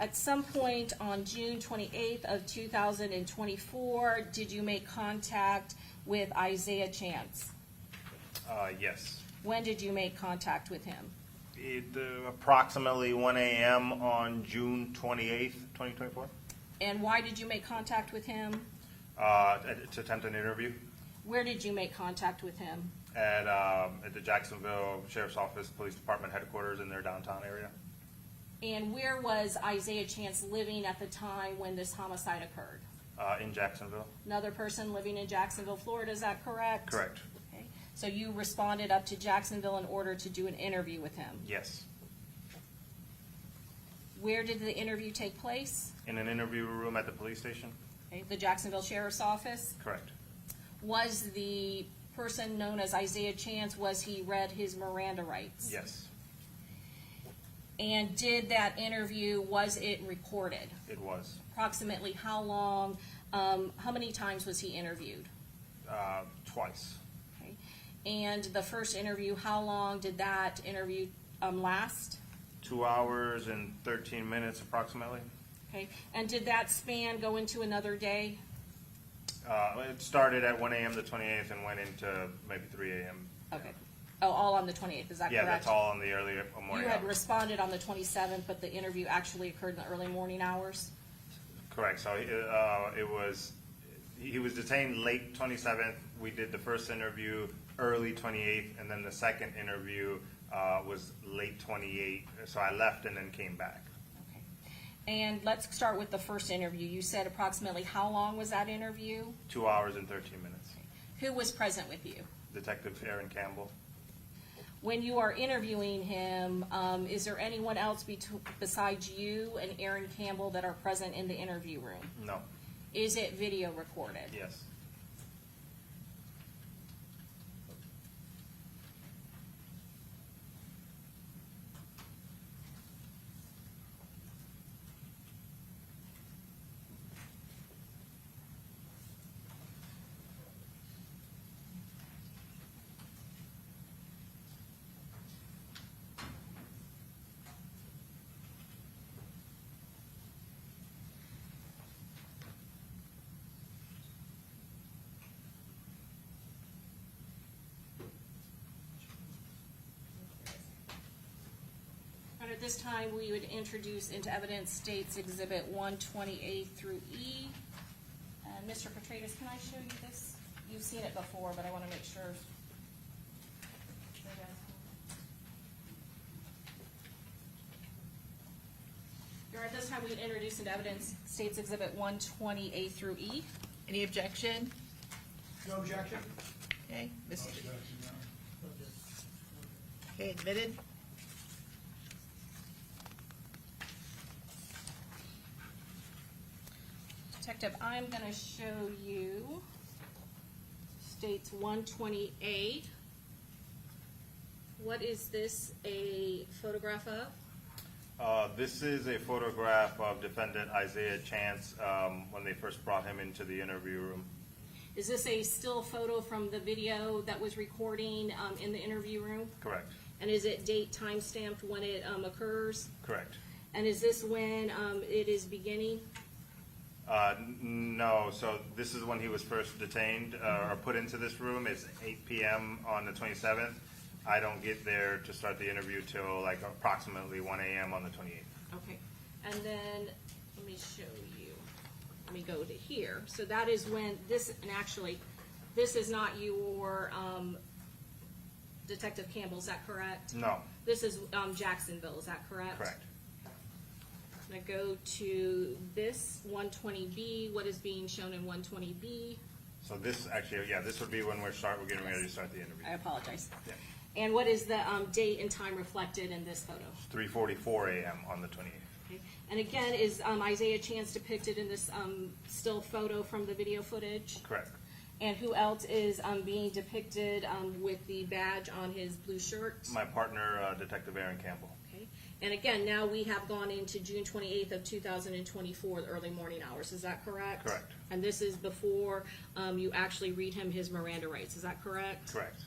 At some point on June 28th of 2024, did you make contact with Isaiah Chance? Yes. When did you make contact with him? Approximately 1 a.m. on June 28th, 2024, And why did you make contact with him? to attempt an interview Where did you make contact with him? at the Jacksonville Sheriff's Office Police Department headquarters in their downtown area. And where was Isaiah Chance living at the time when this homicide occurred? In Jacksonville. Another person living in Jacksonville, Florida, is that correct? Correct. Okay. So you responded up to Jacksonville in order to do an interview with him. Yes. Where did the interview take place? In an interview room at the police station. Okay, the Jacksonville Sheriff's Office. Correct. Was the person known as Isaiah Chance, was he read his Miranda rights? Yes, And did that interview, was it recorded? it was. Approximately how long, how many times was he interviewed? Twice. Okay. And the first interview, how long did that interview last? 2 hours and 13 minutes approximately. Okay. And did that span go into another day? It started at 1 a.m. the 28th and went into maybe 3 a.m. Okay. Oh, all on the 28th, is that Yeah, correct? that's all in the early morning You had hours. responded on the 27th, but the interview actually occurred in the early morning hours? Correct. So he was detained late 27th. We did the first interview early 28th, and then the second interview was late 28th. So I left and then came back. Okay. And let's start with the first interview. You said approximately how long was that interview? 2 hours and 13 minutes. Who was present with you? Detective Aaron Campbell. When you are interviewing him, is there anyone else besides you and Aaron Campbell that are present in the interview room? No. Is it video recorded? Yes. And at this time, we would introduce into evidence States Exhibit 120A through E. And Mr. Petratus, can I show you this? You've seen it before, but I want to make sure. At this time, we would introduce into evidence States Exhibit 120A through E. Any objection? No objection. Okay, okay, admitted. Detective, I'm going to show you States 120A. What is this a photograph of? This is a photograph of Defendant Isaiah Chance when they first brought him into the interview room. Is this a still photo from the video that was recording in the interview room? Correct. And is it date time stamped when it occurs? Correct. And is this when it is beginning? No, so this is when he was first detained or put into this room. It's 8 p.m. on the 27th. I don't get there to start the interview till like approximately 1 a.m. on the 28th. Okay. And then let me show you. Let me go to here. So that is when this, and actually, this is not your Detective Campbell, is that correct? No. This is Jacksonville, is that correct? Correct. I'm going to go to this 120B. What is being shown in 120B? So this actually, yeah, this would be when we're getting ready to start the interview. I apologize. Yeah. And what is the date and time reflected in this photo? 3:44 a.m. on the 28th. Okay. And again, is Isaiah Chance depicted in this still photo from the video footage? Correct. And who else is being depicted with the badge on his blue shirt? My partner, Detective Aaron Campbell. Okay. And again, now we have gone into June 28th of 2024, the early morning hours. Is that correct? Correct. And this is before you actually read him his Miranda rights. Is that correct? Correct.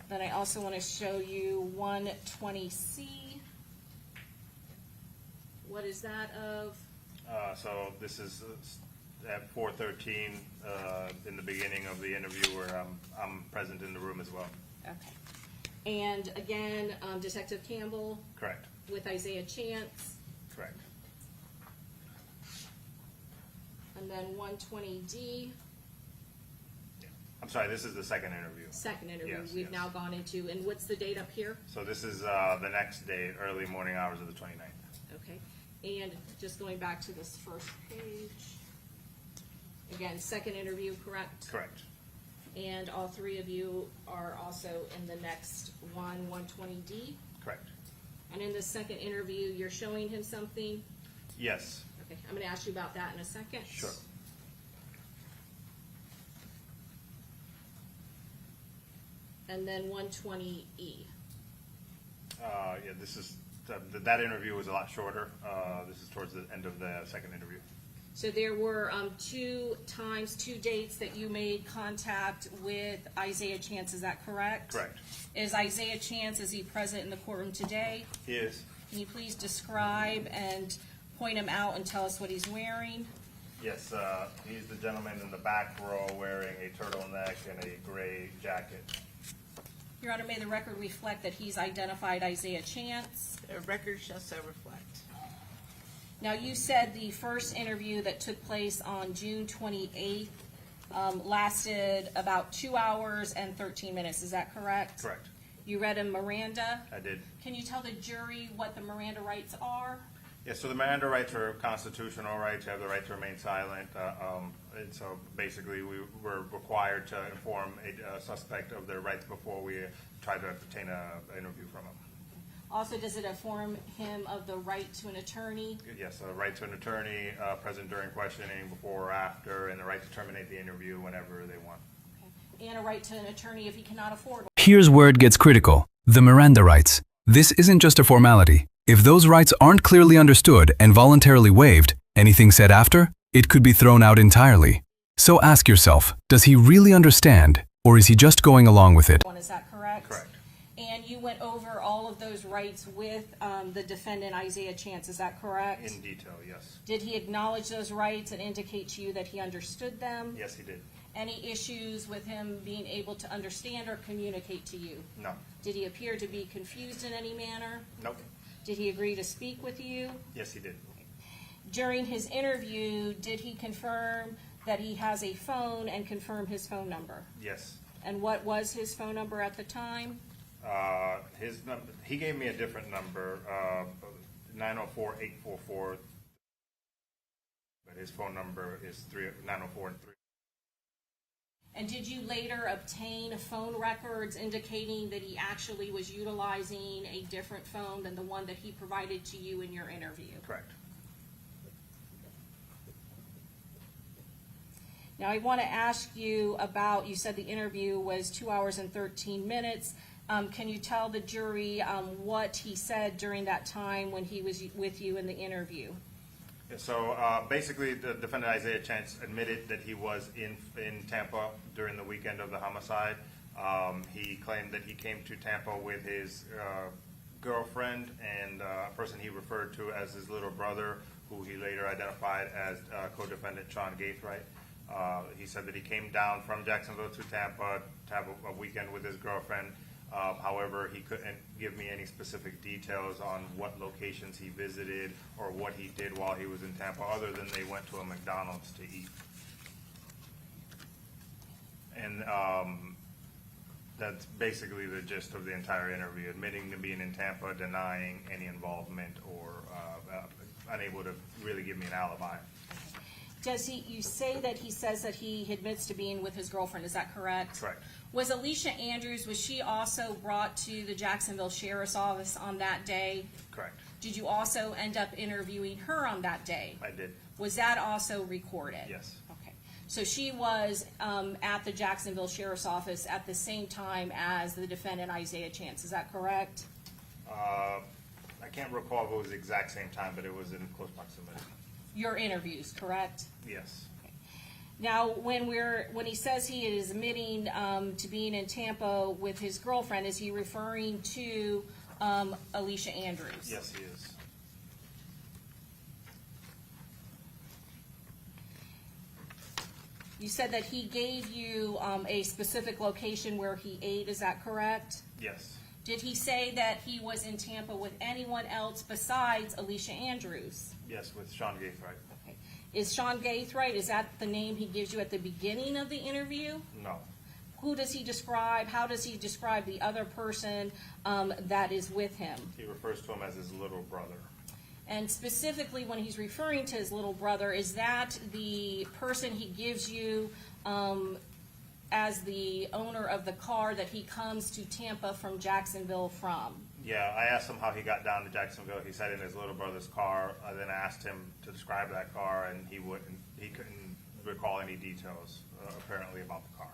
Then I also want to show you 120C. What is that of? So this is at 4:13 in the beginning of the interview where I'm present in the room as well. Okay. And again, Detective Campbell Correct. with Isaiah Chance. Correct. And then 120D, I'm sorry, this is the second interview. second interview Yes, we've yes. now gone into. And what's the date up here? So this is the next day, early morning hours of the 29th. Okay. And just going back to this first page. Again, second interview, correct? Correct. And all three of you are also in the next one, 120D. Correct. And in the second interview, you're showing him something? Yes. Okay, I'm gonna ask you about that in a second. Sure. And then 120E. Yeah, this is, that interview was a lot shorter. This is towards the end of the second interview. So there were 2 times, 2 dates that you made contact with Isaiah Chance, is that correct? Correct. Is Isaiah Chance, is he present in the courtroom today? He is. Can you please describe and point him out and tell us what he's wearing? Yes, he's the gentleman in the back row wearing a turtleneck and a gray jacket. Your Honor, may the record reflect that he's identified Isaiah Chance. The record shall so reflect. Now, you said the first interview that took place on June 28th lasted about 2 hours and 13 minutes, is that correct? Correct. You read him Miranda. I did. Can you tell the jury what the Miranda rights are? Yes, so the Miranda rights are constitutional rights. You have the right to remain silent. And so basically, we were required to inform a suspect of their rights before we try to obtain an interview from him. Also, does it inform him of the right to an attorney? Yes, a right to an attorney present during questioning, before or after, and the right to terminate the interview whenever they want. Okay. And a right to an attorney if he cannot afford one. Here's where it gets critical. The Miranda rights. This isn't just a formality. If those rights aren't clearly understood and voluntarily waived, anything said after, it could be thrown out entirely. So ask yourself, does he really understand, or is he just going along with it? Is that correct? Correct. And you went over all of those rights with the defendant, Isaiah Chance, is that correct? In detail, yes. Did he acknowledge those rights and indicate to you that he understood them? Yes, he did. Any issues with him being able to understand or communicate to you? No. Did he appear to be confused in any manner? Nope. Did he agree to speak with you? Yes, he did. During his interview, did he confirm that he has a phone and confirm his phone number? Yes. And what was his phone number at the time? His number, he gave me a different number, 904-844, but his phone number is 904 and 3. And did you later obtain phone records indicating that he actually was utilizing a different phone than the one that he provided to you in your interview? Correct. Now, I want to ask you about, you said the interview was 2 hours and 13 minutes. Can you tell the jury what he said during that time when he was with you in the interview? Yeah, so basically, the defendant Isaiah Chance admitted that he was in Tampa during the weekend of the homicide. He claimed that he came to Tampa with his girlfriend and a person he referred to as his little brother, who he later identified as co-defendant Sean Gaithright. He said that he came down from Jacksonville to Tampa to have a weekend with his girlfriend. However, he couldn't give me any specific details on what locations he visited or what he did while he was in Tampa, other than they went to a McDonald's to eat. And that's basically the gist of the entire interview, admitting to being in Tampa, denying any involvement, or unable to really give me an alibi. Does he, you say that he says that he admits to being with his girlfriend, is that correct? Correct. Was Alicia Andrews, was she also brought to the Jacksonville Sheriff's Office on that day? Correct. Did you also end up interviewing her on that day? I did. Was that also recorded? Yes. Okay. So she was at the Jacksonville Sheriff's Office at the same time as the defendant Isaiah Chance, is that correct? I can't recall if it was the exact same time, but it was in close proximity. Your interviews, correct? Yes. Now, when he says he is admitting to being in Tampa with his girlfriend, is he referring to Alicia Andrews? Yes, he is. You said that he gave you a specific location where he ate, is that correct? Yes. Did he say that he was in Tampa with anyone else besides Alicia Andrews? Yes, with Sean Gaithright. Okay. Is Sean Gaithright, is that the name he gives you at the beginning of the interview? No. Who does he describe, how does he describe the other person that is with him? He refers to him as his little brother. And specifically, when he's referring to his little brother, is that the person he gives you as the owner of the car that he comes to Tampa from Jacksonville from? Yeah, I asked him how he got down to Jacksonville. He said in his little brother's car. I then asked him to describe that car, and he couldn't recall any details, apparently, about the car.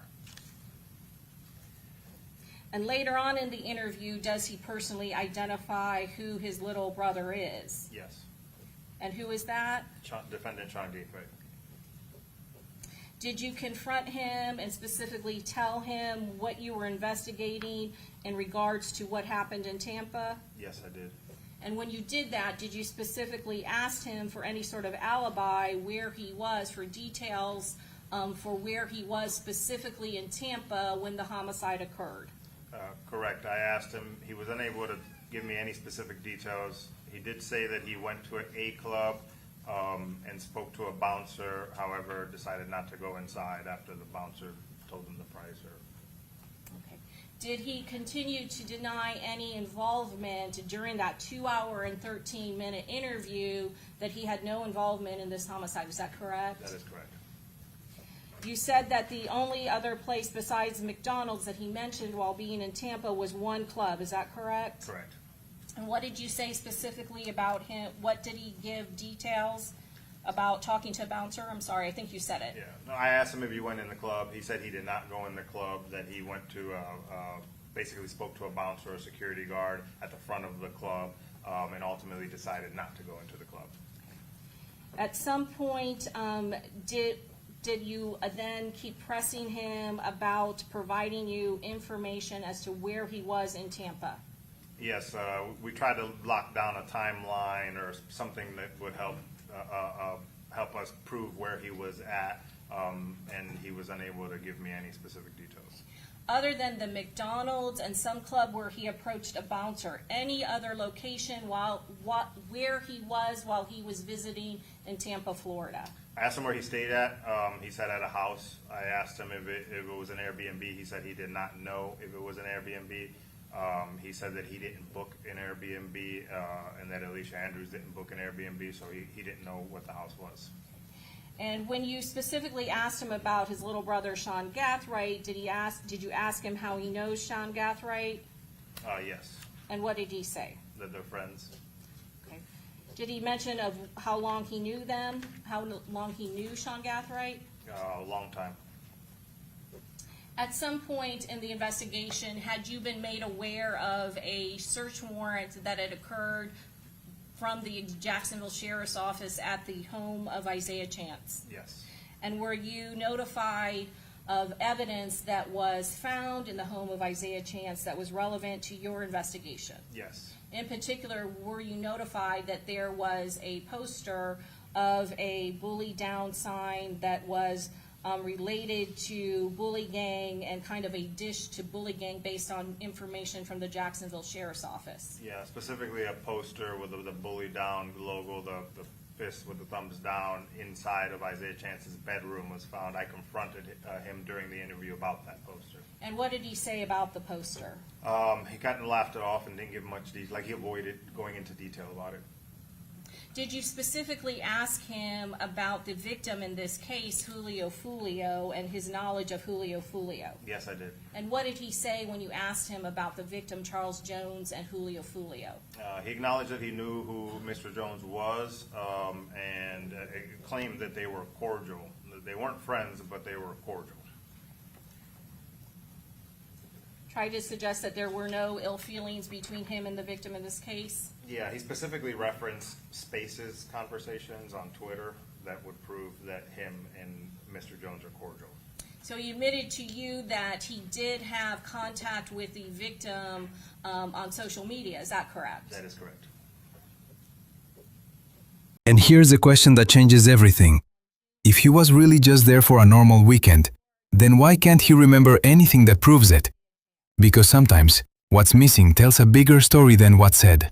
And later on in the interview, does he personally identify who his little brother is? Yes. And who is that? Defendant Sean Gaithright. Did you confront him and specifically tell him what you were investigating in regards to what happened in Tampa? Yes, I did. And when you did that, did you specifically ask him for any sort of alibi where he was, for details for where he was specifically in Tampa when the homicide occurred? Correct. I asked him. He was unable to give me any specific details. He did say that he went to a club and spoke to a bouncer, however, decided not to go inside after the bouncer told him the price. Okay. Did he continue to deny any involvement during that 2-hour and 13-minute interview that he had no involvement in this homicide? Is that correct? That is correct. You said that the only other place besides McDonald's that he mentioned while being in Tampa was one club. Is that correct? Correct. And what did you say specifically about him? What did he give details about talking to a bouncer? I'm sorry, I think you said it. Yeah. No, I asked him if he went in the club. He said he did not go in the club, that he went to, basically spoke to a bouncer or a security guard at the front of the club, and ultimately decided not to go into the club. At some point, did you then keep pressing him about providing you information as to where he was in Tampa? Yes, we tried to lock down a timeline or something that would help us prove where he was at, and he was unable to give me any specific details. Other than the McDonald's and some club where he approached a bouncer, any other location where he was while he was visiting in Tampa, Florida? I asked him where he stayed at. He said at a house. I asked him if it was an Airbnb. He said he did not know if it was an Airbnb. He said that he didn't book an Airbnb, and that Alicia Andrews didn't book an Airbnb, so he didn't know what the house was. And when you specifically asked him about his little brother, Sean Gaithright, did you ask him how he knows Sean Gaithright? Yes. And what did he say? That they're friends. Okay. Did he mention of how long he knew them, how long he knew Sean Gaithright? A long time. At some point in the investigation, had you been made aware of a search warrant that had occurred from the Jacksonville Sheriff's Office at the home of Isaiah Chance? Yes. And were you notified of evidence that was found in the home of Isaiah Chance that was relevant to your investigation? Yes. In particular, were you notified that there was a poster of a bully down sign that was related to bully gang and kind of a dish to bully gang based on information from the Jacksonville Sheriff's Office? Yeah, specifically a poster with the bully down logo, the fist with the thumbs down inside of Isaiah Chance's bedroom was found. I confronted him during the interview about that poster. And what did he say about the poster? He kind of laughed it off and didn't give much detail, like he avoided going into detail about it. Did you specifically ask him about the victim in this case, Julio Fulio, and his knowledge of Julio Fulio? Yes, I did. And what did he say when you asked him about the victim, Charles Jones, and Julio Fulio? He acknowledged that he knew who Mr. Jones was, and claimed that they were cordial. They weren't friends, but they were cordial. Tried to suggest that there were no ill feelings between him and the victim in this case? Yeah, he specifically referenced Spaces conversations on Twitter that would prove that him and Mr. Jones are cordial. So he admitted to you that he did have contact with the victim on social media, is that correct? That is correct. And here's a question that changes everything. If he was really just there for a normal weekend, then why can't he remember anything that proves it? Because sometimes, what's missing tells a bigger story than what's said.